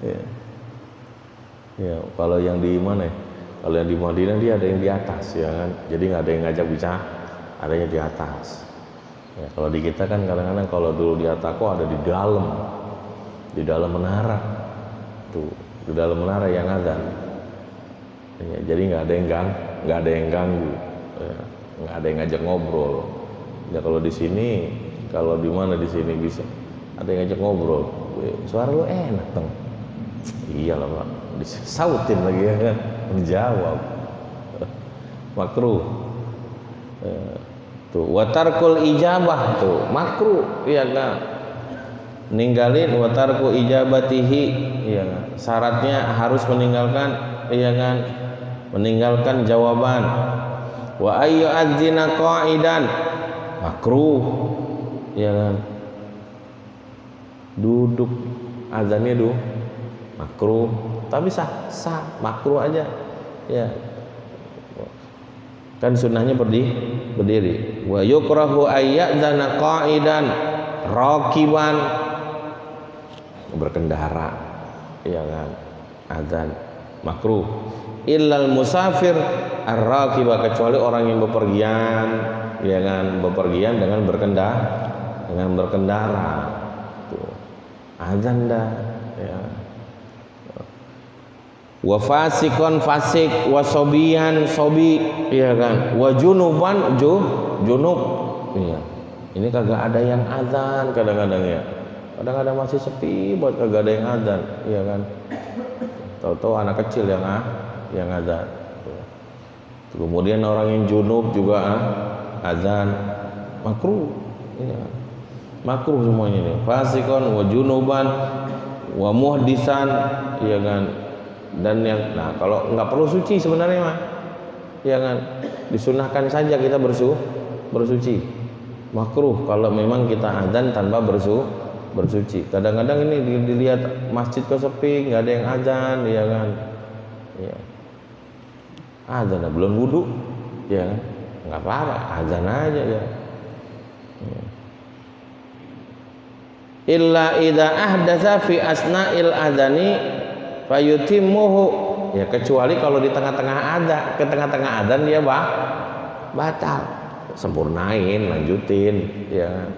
Ya. Ya, kalau yang di mana ya? Kalau yang di Madinah dia ada yang di atas, ya kan? Jadi nggak ada yang ngajak bicara, adanya di atas. Ya, kalau di kita kan kadang-kadang kalau dulu di Atako ada di dalam menara, tuh, di dalam menara yang azan. Ya, jadi nggak ada yang ganggu, ya, nggak ada yang ngajak ngobrol. Ya kalau di sini, kalau di mana di sini bisa ada yang ngajak ngobrol. Suara lu enak dong. Iyalah Pak, disautin lagi ya kan, menjawab. Makruh. Tuh, watarkul ijabah tuh, makruh, iya kan? Ninggalin watarku ijabatihi, iya kan? Syaratnya harus meninggalkan, iya kan? Meninggalkan jawaban. Wa ayyu adzina qa'idan, makruh, iya kan? Duduk azannya makruh, tapi sah, makruh aja, ya. Kan sunnahnya berdiri. Wa yukrahu ayyadzana qa'idan raqiban, berkendara, ya kan. adzan makruh. Illal musafir ar-raqibah, kecuali orang yang bepergian, ya kan, bepergian dengan berkendara. Tuh. Adzan dah, ya. Wa fasikon fasik, wa sobian sobi, ya kan, wa junuban junub, iya. Ini kagak ada yang adzan kadang-kadang ya, kadang-kadang masih sepi buat kagak ada yang adzan, ya kan. Tahu-tahu anak kecil yang adzan. Kemudian orang yang junub juga adzan, makruh, ya. Makruh semuanya ini. Fasikon, wa junuban, wa muhdisan, ya kan. Dan yang, nah kalau nggak perlu suci sebenarnya mah, ya kan, disunahkan saja kita bersuci. Makruh kalau memang kita adzan tanpa bersuci. Kadang-kadang ini dilihat masjid kok sepi, nggak ada yang adzan, ya kan, ya. Adzan belum wudu, ya kan, nggak apa-apa, adzan aja ya. Illa idza ahdatsa fi asna'il adzani fayutimmuhu, ya kecuali kalau di tengah-tengah adzan dia batal, sempurnain, lanjutin, ya kan.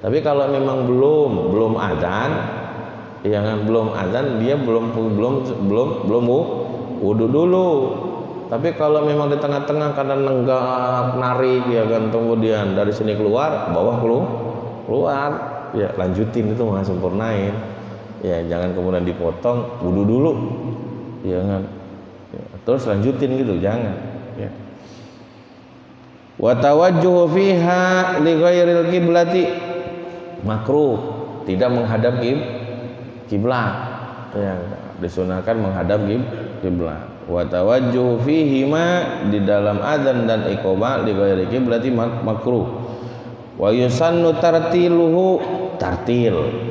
Tapi kalau memang belum adzan, ya kan, belum adzan, dia belum wudu dulu. Tapi kalau memang di tengah-tengah karena nenggak narik, ya kan, kemudian dari sini keluar, bawah keluar, ya lanjutin, itu mah sempurnain. Ya jangan kemudian dipotong, wudu dulu, ya kan, ya, terus lanjutin gitu, jangan, ya. Wa tawajjuhu fiha li ghairil qiblati, makruh, tidak menghadap kiblat, ya, disunahkan menghadap kiblat. Wa tawajjuhu fihi ma, di dalam adzan dan iqamah li ghairil qiblati makruh. Wa yusannu tartiluhu, tartil.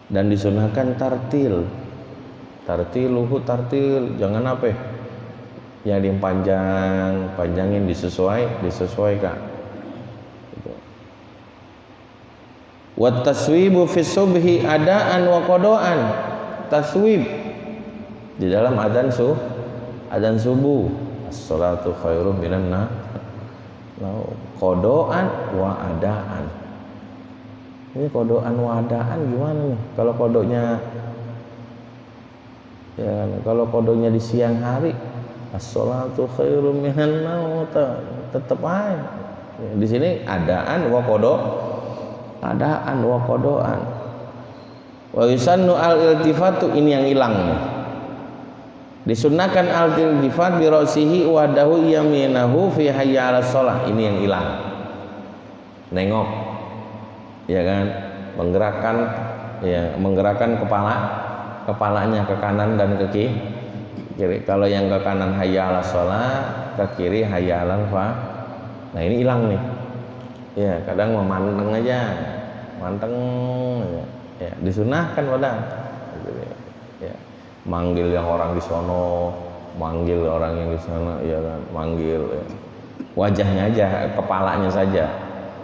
Dan disunahkan tartiluhu, tartil, jangan apa yang panjangin, disesuaikan. Wa taswibu fi subhi adaan wa qadaan, taswib di dalam adzan subuh, as-salatu khairum minan naum, qadaan wa adaan. Ini kodoan wadaan gimana nih? Kalau kodonya, ya, kalau kodonya di siang hari, as-salatu khairum minan naum, tetap aja. Ya, di sini adaan wa kodoan. Wa yusannu al-iltifatu, ini yang hilang nih. Disunahkan al-iltifat bi ra'sihi wa dahu yaminahu fi hayya 'alas shalah, ini yang hilang. Nengok, ya kan, menggerakkan kepalanya ke kanan dan ke kiri. Kalau yang ke kanan hayya 'alas shalah, ke kiri hayya 'alal falah. Nah ini hilang nih, ya kadang memanteng aja, ya disunahkan padahal, ya, manggil yang orang di sono, manggil orang yang di sana, ya kan, manggil, ya. Wajahnya aja, kepalanya saja,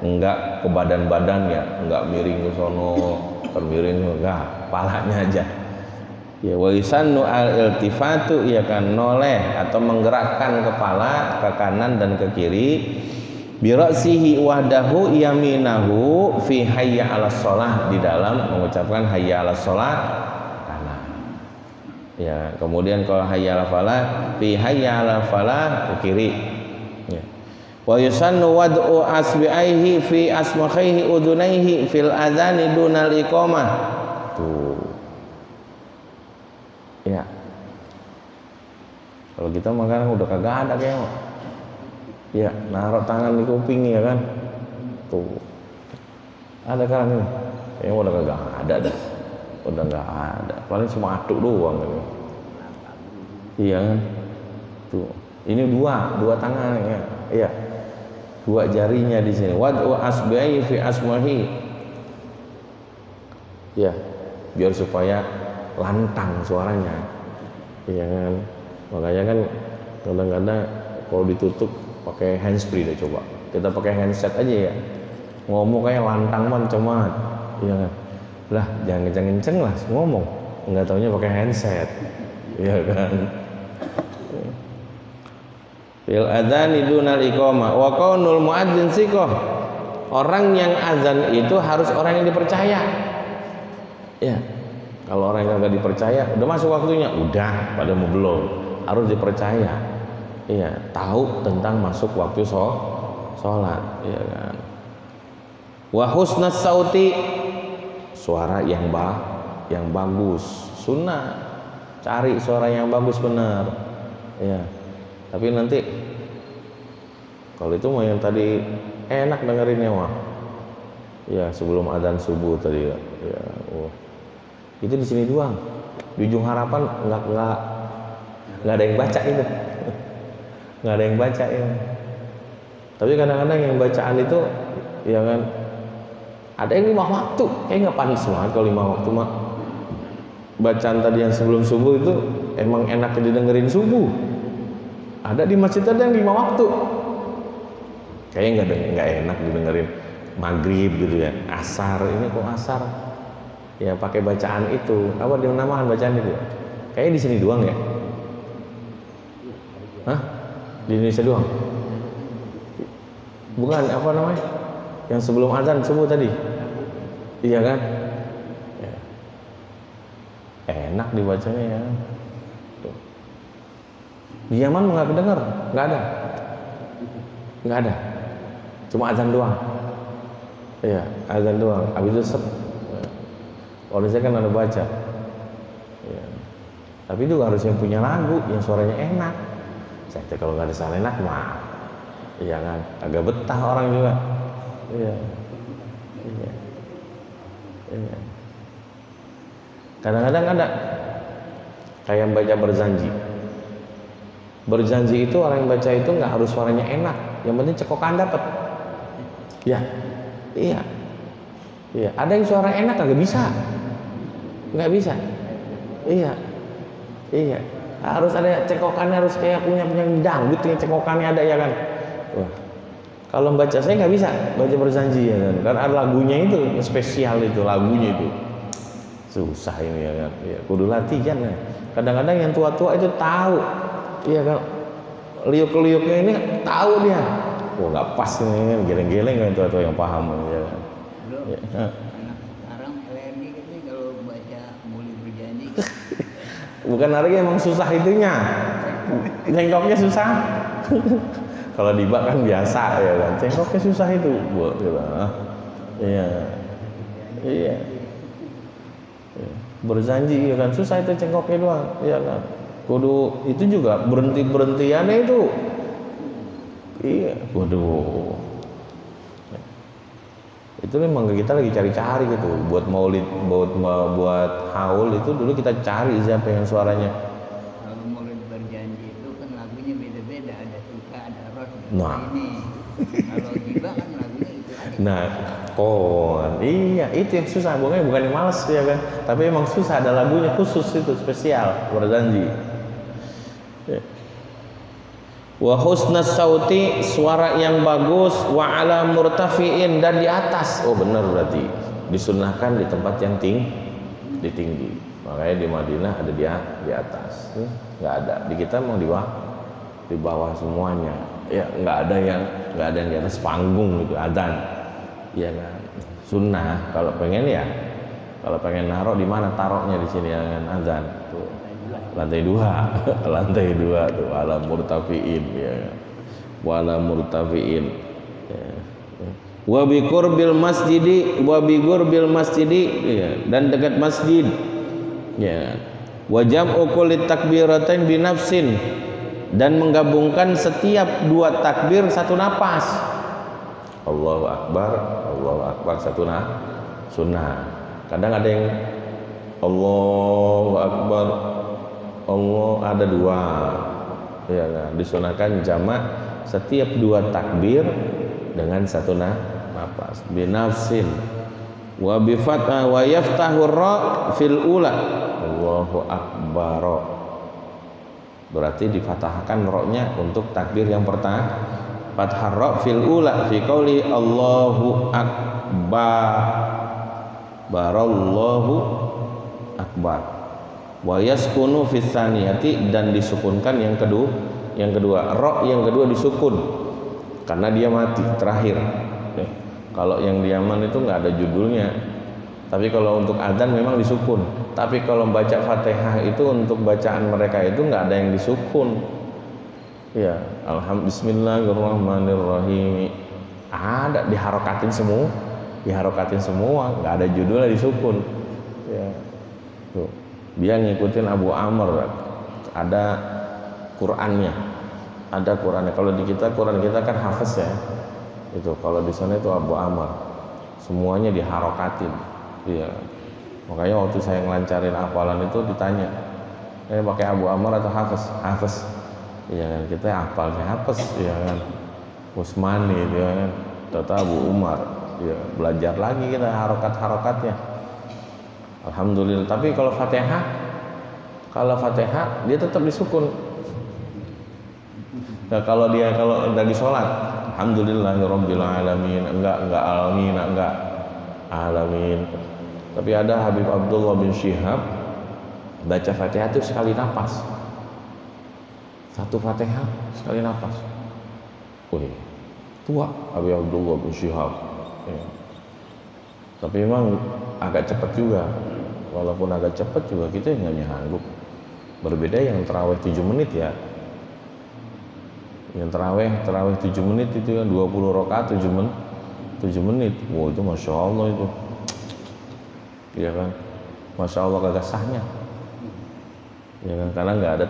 enggak ke badan-badannya, enggak miring ke sono, termiring, enggak, kepalanya aja. Ya, wa yusannu al-iltifatu, ya kan, noleh atau menggerakkan kepala ke kanan dan ke kiri, bi ra'sihi wahdahu yaminahu fi hayya 'alas shalah, di dalam mengucapkan hayya 'alas shalah kanan. Ya, kemudian kalau hayya 'alal falah, fi hayya 'alal falah ke kiri. Ya. Wa yusannu wad'u asbi'aihi fi asmakhaihi udunaihi fil adzani dunal iqamah. Tuh. Ya. Kalau kita makan udah kagak ada kayaknya. Ya, naruh tangan di kuping, ya kan. Tuh. Ada kan ini? Kayaknya udah kagak ada dah. Udah enggak ada. Paling cuma aduk doang gitu. Iya kan? Tuh. Ini dua tangan ya. Iya. Dua jarinya di sini. Wad'u asbi'i fi asmahi. Ya, biar supaya lantang suaranya. Iya kan? Makanya kan kadang-kadang kalau ditutup pakai handsfree deh, coba. Kita pakai handset aja ya. Ngomong kayak lantang man, cuma. Iya kan? Lah, jangan kenceng-kenceng lah ngomong. nggak taunya pakai handset, ya kan? Fil adzani dunal iqamah wa qaulul muadzin siqah. Orang yang azan itu harus orang yang dipercaya. Ya. Kalau orang yang nggak dipercaya, udah masuk waktunya, udah pada mau belum, harus dipercaya. Iya, tahu tentang masuk waktu sholat, ya kan. Wa husnas sauti, suara yang bagus, sunnah. Cari suara yang bagus benar. Ya. Tapi nanti kalau itu mau yang tadi enak dengerinnya mah. Ya, sebelum adzan subuh tadi ya. Ya, oh. Itu di sini doang. Di Ujung Harapan enggak ada yang baca itu. Enggak ada yang baca ya. Tapi kadang-kadang yang bacaan itu ya kan ada yang 5 waktu. Kayak enggak panis banget kalau 5 waktu mah. Bacaan tadi yang sebelum subuh itu emang enak didengerin subuh. Ada di masjid ada yang 5 waktu. Kayaknya nggak enak didengerin maghrib gitu ya. Asar, ini kok asar? Ya pakai bacaan itu. Apa dinamakan bacaan itu? Kayaknya di sini doang ya. Hah? Di Indonesia doang? Bukan, apa namanya? Yang sebelum azan subuh tadi. Iya kan? Ya. Enak dibacanya ya. Di Yaman nggak kedengar, nggak ada, cuma azan doang. Iya, azan doang. Habis itu kalau saya kan ada baca. Ya. Tapi itu harus yang punya lagu, yang suaranya enak. Saya kalau nggak ada suara enak mah, iya kan, agak betah orang juga. Iya. Kadang-kadang ada kayak baca berjanji. Berjanji itu orang yang baca itu nggak harus suaranya enak, yang penting cekokan dapat. Ya, iya. Ada yang suara enak nggak bisa, Iya. Harus ada cekokannya, harus kayak punya dangdut yang cekokannya ada ya kan. Wah. Kalau baca saya nggak bisa baca berjanji ya kan, karena ada lagunya itu yang spesial itu lagunya itu. Susah ini ya kan. Ya, kudu latihan ya. Kadang-kadang yang tua-tua itu tahu. Iya kan, liuk-liuknya ini tahu dia. Wah nggak pas nih, geleng-geleng kan itu yang paham ya kan. Ya. Anak sekarang LND katanya kalau baca mulai berjanji. Bukan lagi emang susah itunya, cengkoknya susah. Kalau di bak kan biasa ya kan, cengkoknya susah itu. Buat gitu. Iya. Berjanji ya kan, susah itu cengkoknya doang, ya kan. Kudu itu juga berhentiannya itu. Iya, waduh. Itu memang kita lagi cari-cari gitu. Buat maulid, buat haul itu dulu kita cari siapa yang suaranya. Kalau maulid berjanji itu kan lagunya beda-beda, ada suka, ada ros, Nah. ini. Kalau tiba kan lagunya itu aja. Nah, iya itu yang susah. Bukan yang males ya kan. Tapi emang susah, ada lagunya khusus itu spesial berjanji. Wa husnas sauti, suara yang bagus, wa ala murtafiin, dan di atas. Oh benar, berarti disunnahkan di tempat yang tinggi. Makanya di Madinah ada di atas. Nggak ada di kita mau di bawah semuanya. Ya nggak ada yang di atas panggung gitu adzan. Iya kan, sunnah. Kalau pengen naruh di mana taruhnya di sini yang adzan tuh. Lantai 2 tuh wala murtafiin ya. Wala murtafiin. Ya. Wa bi qurbil masjidi ya, dan dekat masjid. Ya. Wa jam'u kulli takbiratain bi nafsin, dan menggabungkan setiap 2 takbir satu napas. Allahu akbar satu sunnah. Kadang ada yang Allahu akbar, Allah ada 2, ya kan? Disunahkan jamak setiap 2 takbir dengan satu napas. Binafsin wa bifatha wa yaftahu ra fil ula. Allahu akbar. Berarti difathahkan ra-nya untuk takbir yang pertama. Fathah ra fil ula fi qauli Allahu akbar. Barallahu akbar. Wa yaskunu fis tsaniyati, dan disukunkan yang kedua. Ro yang kedua disukun karena dia mati terakhir. Kalau yang di Yaman itu nggak ada judulnya. Tapi kalau untuk adzan memang disukun. Tapi kalau baca Fatihah itu untuk bacaan mereka itu nggak ada yang disukun. Ya, Bismillahirrahmanirrahim. Ada diharokatin semua, nggak ada judulnya disukun. Ya, tuh. Dia ngikutin Abu Amr, ada Qurannya. Kalau di kita Quran kita kan hafiz ya. Itu kalau di sana itu Abu Amr. Semuanya diharokatin. Iya. Makanya waktu saya ngelancarin hafalan itu ditanya, pakai Abu Amr atau hafiz? Hafiz. Iya kan, kita hafalnya hafiz, iya kan. Usmani itu ya kan. Tata Abu Umar. Ya, belajar lagi kita harokat-harokatnya. Alhamdulillah. Tapi kalau Fatihah dia tetap disukun. Nah, kalau lagi sholat, Alhamdulillahirabbil alamin, enggak alamin. Tapi ada Habib Abdullah bin Syihab baca Fatihah itu sekali napas. Satu Fatihah sekali napas. Wih, tua Habib Abdullah bin Syihab. Ya. Tapi memang agak cepat juga. Walaupun agak cepat juga kita nggak nyanggup. Berbeda yang tarawih 7 menit ya. Yang tarawih 7 menit itu kan 20 rakaat 7 menit. Wah, itu Masya Allah itu. Iya kan? Masya Allah kagak sahnya. Ya kan? Karena nggak ada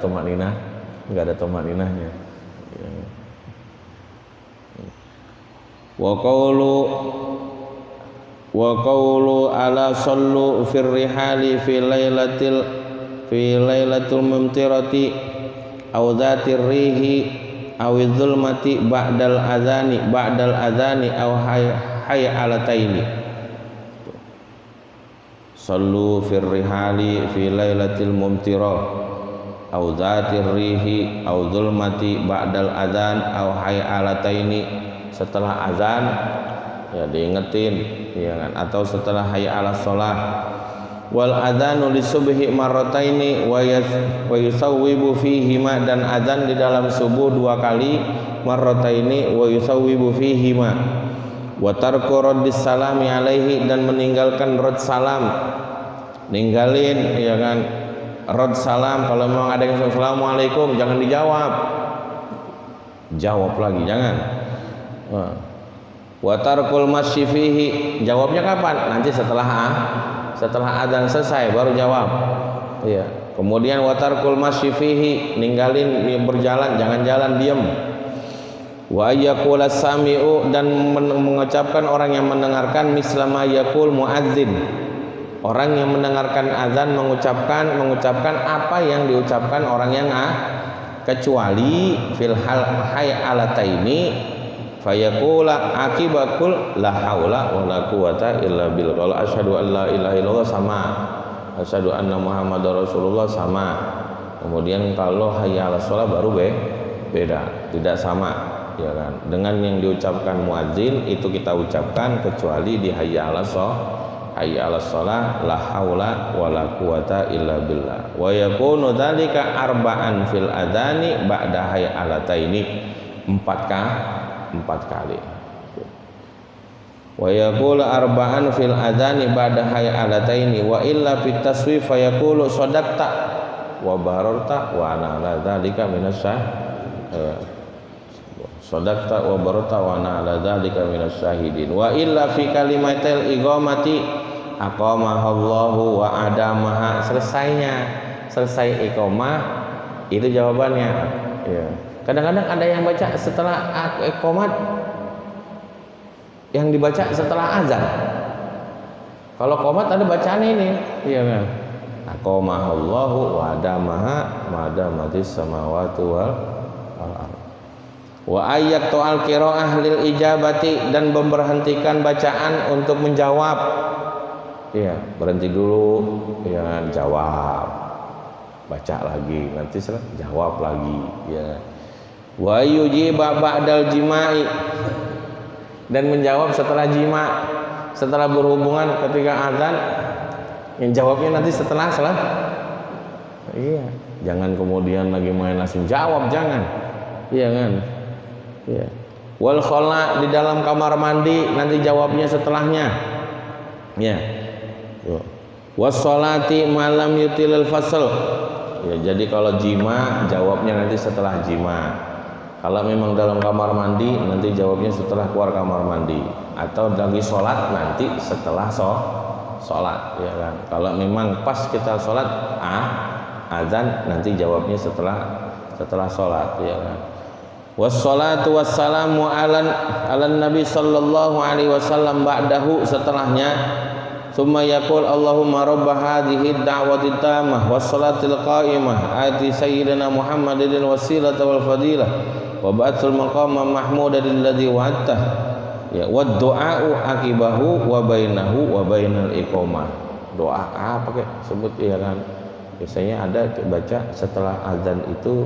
tumakninahnya. Ya. Wa qawlu ala sallu fir rihali fi lailatul mumtirati aw dzatir rihi aw dzulmati ba'dal adzani aw hayya alataini. Sallu fir rihali fi lailatil mumtirah aw dzatir rihi aw dzulmati ba'dal adzan aw hayya alataini. Setelah azan ya diingetin ya kan, atau setelah hayya 'alas shalah. Wal adzanu lisubhi marrataini wa yusawwibu fihi ma, dan azan di dalam subuh 2 kali, marrataini wa yusawwibu fihi ma. Wa tarku raddis salami alaihi, dan meninggalkan radd salam, ninggalin ya kan radd salam. Kalau memang ada yang assalamualaikum jangan dijawab, jawab lagi jangan. Wa tarkul masyi fihi, jawabnya kapan? Nanti setelah adzan selesai baru jawab. Iya. Kemudian wa tarkul masyi fihi, ninggalin berjalan, jangan jalan diam. Wa yaqula sami'u, dan mengucapkan orang yang mendengarkan mislama yaqul muadzin. Orang yang mendengarkan azan mengucapkan apa yang diucapkan orang yang kecuali fil hal hayalataini fayaqula akibakul la haula wala quwata illa billah. Kalau asyhadu an la ilaha illallah sama, asyhadu anna muhammadar rasulullah sama. Kemudian kalau hayya 'alas shalah baru beda, tidak sama ya kan. Dengan yang diucapkan muadzin itu kita ucapkan kecuali di hayya 'alas shalah la haula wala quwata illa billah. Wa yakunu dzalika arba'an fil adzani ba'da hayya 'alataini, 4 kali. Wa yaqulu arba'an fil adzani ba'da hayya 'alataini wa illa fit taswif fa yaqulu sadaqta wa bararta wa ana ala dzalika sadaqta wa bararta wa ana ala dzalika minasyahidin. Wa illa fi kalimatil iqamati aqamahallahu wa adamaha. Selesai iqamah itu jawabannya ya. Kadang-kadang ada yang baca setelah iqamat, yang dibaca setelah azan. Kalau qomat ada bacaan ini, iya kan? Aqamahallahu wa adamaha madamatis samawati wal ardh. Wa ayyatu al-qiraah lil ijabati, dan memberhentikan bacaan untuk menjawab. Iya, berhenti dulu, ya jawab. Baca lagi, nanti jawab lagi, ya. Wa yujiba ba'dal jima'i, dan menjawab setelah jima, setelah berhubungan ketika azan, yang jawabnya nanti setelah Iya, jangan kemudian lagi main langsung jawab, jangan. Iya kan? Iya. Wal khala di dalam kamar mandi nanti jawabnya setelahnya. Ya. Was sholati malam yutilal fasl. Ya, jadi kalau jima jawabnya nanti setelah jima. Kalau memang dalam kamar mandi nanti jawabnya setelah keluar kamar mandi, atau lagi sholat nanti setelah sholat, ya kan? Kalau memang pas kita sholat azan nanti jawabnya setelah sholat, ya kan? Wassalatu wassalamu ala nabi sallallahu alaihi wasallam ba'dahu, setelahnya summa yaqul Allahumma rabb hadhihi ad-da'wati tammah wassalatil qa'imah ati sayyidina Muhammadin wasilata wal fadilah wa ba'athul maqama mahmudan alladhi wa'adtah, ya, wad du'a'u akibahu wa bainahu wa bainal iqamah. Doa apa kek sebut, ya kan? Biasanya ada baca setelah azan itu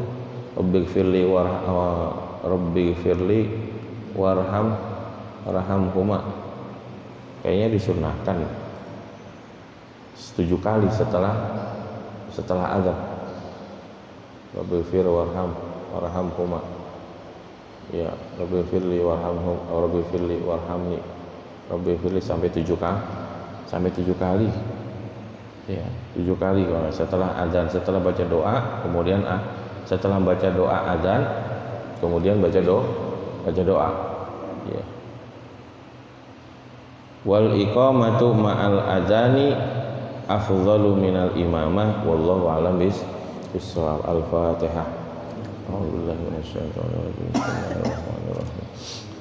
rabbighfirli warhamhuma. Kayaknya disunahkan 7 kali setelah azan. Rabbighfir warhamhuma. Ya, rabbighfirli warhamni. Rabbighfirli sampai 7 kali. Ya, 7 kali kalau setelah azan, setelah baca doa, kemudian setelah baca doa azan, kemudian baca doa. Ya. Wal iqamatu ma'al azani afdhalu minal imamah wallahu a'lam bis-shawab. Al-Fatihah. A'udzubillahi minasyaitonir rajim. Bismillahirrahmanirrahim.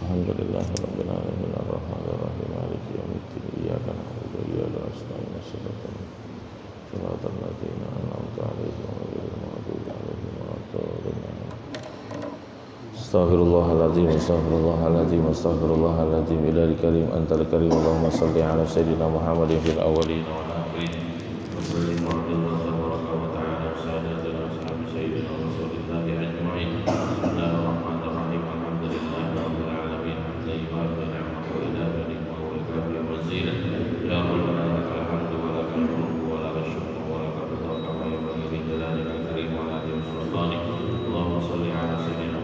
Alhamdulillahirabbil alamin arrahmanir rahim maliki yaumiddin iyyaka na'budu wa iyyaka nasta'in shiratal ladzina an'amta 'alaihim ghairil maghdubi 'alaihim waladdallin. Astaghfirullahaladzim ilahil karim antal karim. Allahumma salli ala sayyidina Muhammadin fil awwalin wal akhirin wa sallim wa baraka wa ta'ala sadatina ashabi sayyidina rasulillahi ajma'in. Bismillahirrahmanirrahim. Alhamdulillahi rabbil alamin. Hamdan wa ni'matan wa ilahin wa ikram wa zina. Ya rabbana lakal hamdu wa lakal mulku wa lakal syukru wa lakal ridha kama yanbaghi li jalalika al-karim wa ala alihi sultanik. Allahumma salli ala sayyidina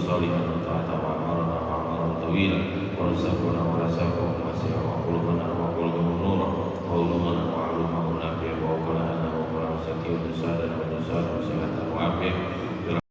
صالحا وطاعة وعمرنا وعمرا طويلا ورزقنا ورزقهم واسعا وقلوبنا وقلوبهم نورا وعلومنا وعلومهم نافعا وأوقاتنا وأوقات مساكين ونساءنا ونساء وصحة وعافية